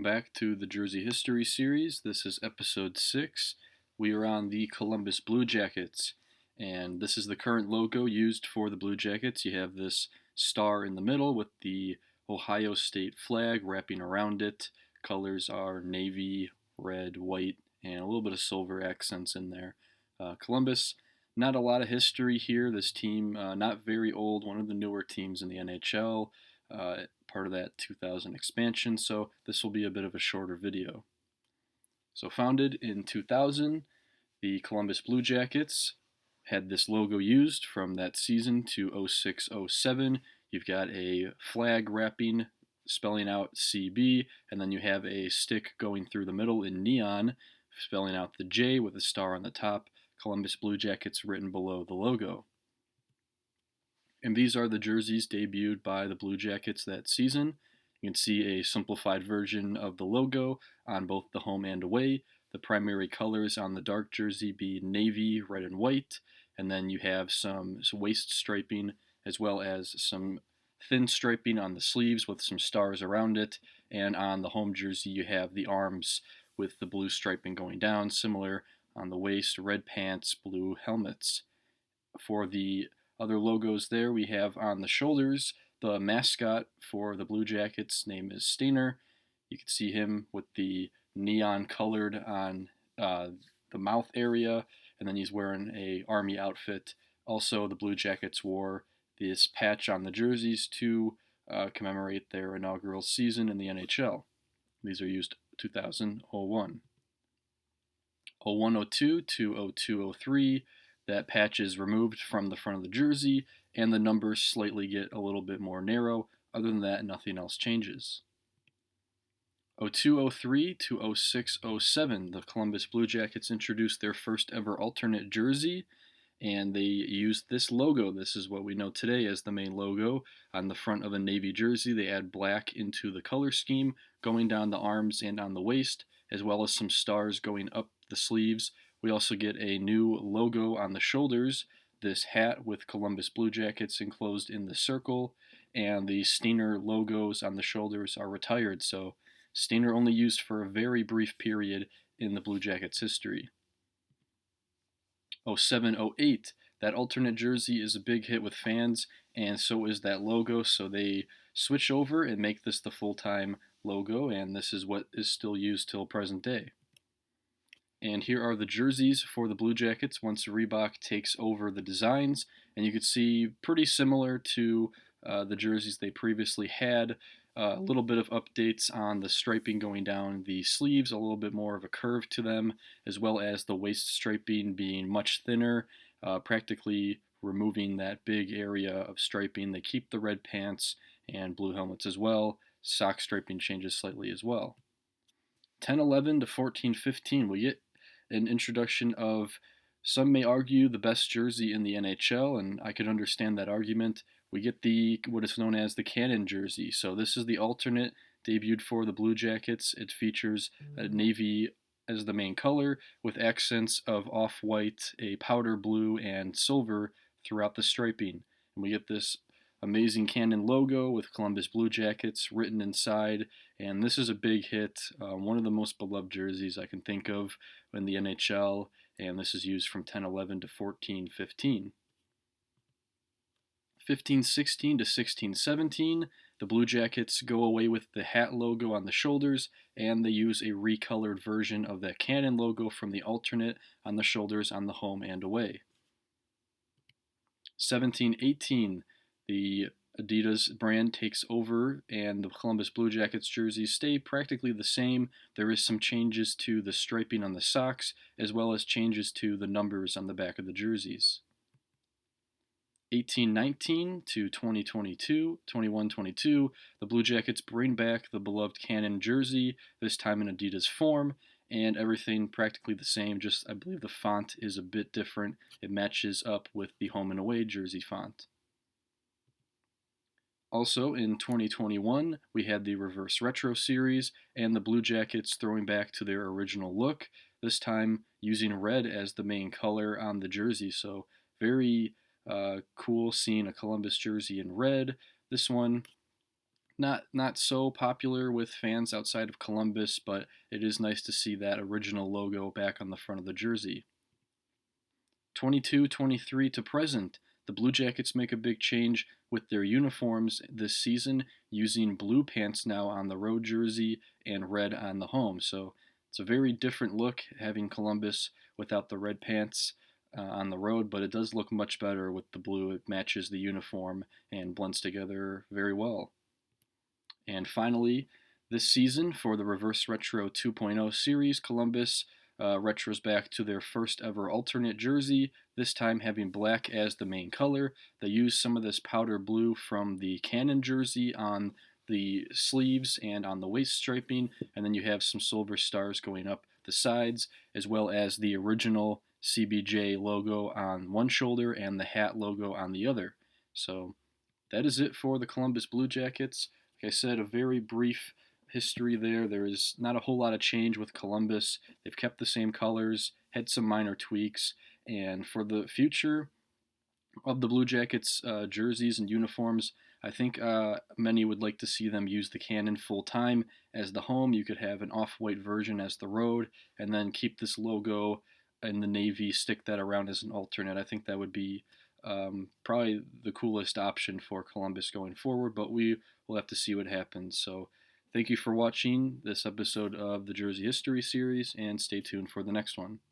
Back to the Jersey History series. This is episode 6. We are on the Columbus Blue Jackets, and this is the current logo used for the Blue Jackets. You have this star in the middle with the Ohio State flag wrapping around it. Colors are navy, red, white, and a little bit of silver accents in there. Columbus, not a lot of history here. This team, not very old, one of the newer teams in the NHL. Part of that 2000 expansion, so this will be a bit of a shorter video. So founded in 2000, the Columbus Blue Jackets had this logo used from that season to 06-07. You've got a flag wrapping spelling out CB, and then you have a stick going through the middle in neon spelling out the J with a star on the top, Columbus Blue Jackets written below the logo. And these are the jerseys debuted by the Blue Jackets that season. You can see a simplified version of the logo on both the home and away. The primary colors on the dark jersey being navy, red, and white. And then you have some waist striping as well as some thin striping on the sleeves with some stars around it. And on the home jersey, you have the arms with the blue striping going down, similar on the waist, red pants, blue helmets. For the other logos there, we have on the shoulders the mascot for the Blue Jackets' name is Steiner. You can see him with the neon colored on the mouth area, and then he's wearing a army outfit. Also, the Blue Jackets wore this patch on the jerseys to commemorate their inaugural season in the NHL. These are used 2001. 01-02 to 02-03, that patch is removed from the front of the jersey, and the numbers slightly get a little bit more narrow. Other than that, nothing else changes. 02-03 to 06-07, the Columbus Blue Jackets introduced their first ever alternate jersey, and they used this logo. This is what we know today as the main logo. On the front of a navy jersey, they add black into the color scheme, going down the arms and on the waist, as well as some stars going up the sleeves. We also get a new logo on the shoulders, this hat with Columbus Blue Jackets enclosed in the circle, and the Steiner logos on the shoulders are retired, so Steiner only used for a very brief period in the Blue Jackets' history. 07-08, that alternate jersey is a big hit with fans, and so is that logo, so they switch over and make this the full-time logo, and this is what is still used till present day. And here are the jerseys for the Blue Jackets once Reebok takes over the designs. And you can see pretty similar to the jerseys they previously had. A little bit of updates on the striping going down the sleeves, a little bit more of a curve to them, as well as the waist striping being much thinner, practically removing that big area of striping. They keep the red pants and blue helmets as well. Sock striping changes slightly as well. 10-11 to 14-15, we get an introduction of, some may argue, the best jersey in the NHL, and I could understand that argument. We get what is known as the Cannon jersey. So this is the alternate debuted for the Blue Jackets. It features a navy as the main color with accents of off-white, a powder blue, and silver throughout the striping. And we get this amazing Cannon logo with Columbus Blue Jackets written inside, and this is a big hit, one of the most beloved jerseys I can think of in the NHL, and this is used from 10-11 to 14-15. 15-16 to 16-17, the Blue Jackets go away with the hat logo on the shoulders, and they use a recolored version of that Cannon logo from the alternate on the shoulders on the home and away. 17-18, the Adidas brand takes over, and the Columbus Blue Jackets jerseys stay practically the same. There is some changes to the striping on the socks, as well as changes to the numbers on the back of the jerseys. 18-19 to 21-22, the Blue Jackets bring back the beloved Cannon jersey, this time in Adidas form, and everything practically the same, just I believe the font is a bit different. It matches up with the home and away jersey font. Also, in 2021, we had the Reverse Retro series and the Blue Jackets throwing back to their original look, this time using red as the main color on the jersey. So very cool seeing a Columbus jersey in red. This one, not so popular with fans outside of Columbus, but it is nice to see that original logo back on the front of the jersey. 22-23 to present, the Blue Jackets make a big change with their uniforms this season, using blue pants now on the road jersey and red on the home. So it's a very different look having Columbus without the red pants on the road, but it does look much better with the blue. It matches the uniform and blends together very well. And finally, this season for the Reverse Retro 2.0 series, Columbus retros back to their first ever alternate jersey, this time having black as the main color. They use some of this powder blue from the Cannon jersey on the sleeves and on the waist striping, and then you have some silver stars going up the sides, as well as the original CBJ logo on one shoulder and the hat logo on the other. So that is it for the Columbus Blue Jackets. Like I said, a very brief history there. There is not a whole lot of change with Columbus. They've kept the same colors, had some minor tweaks, and for the future of the Blue Jackets jerseys and uniforms, I think many would like to see them use the Cannon full time as the home. You could have an off-white version as the road, and then keep this logo in the navy, stick that around as an alternate. I think that would be probably the coolest option for Columbus going forward, but we will have to see what happens. So thank you for watching this episode of the Jersey History series, and stay tuned for the next one.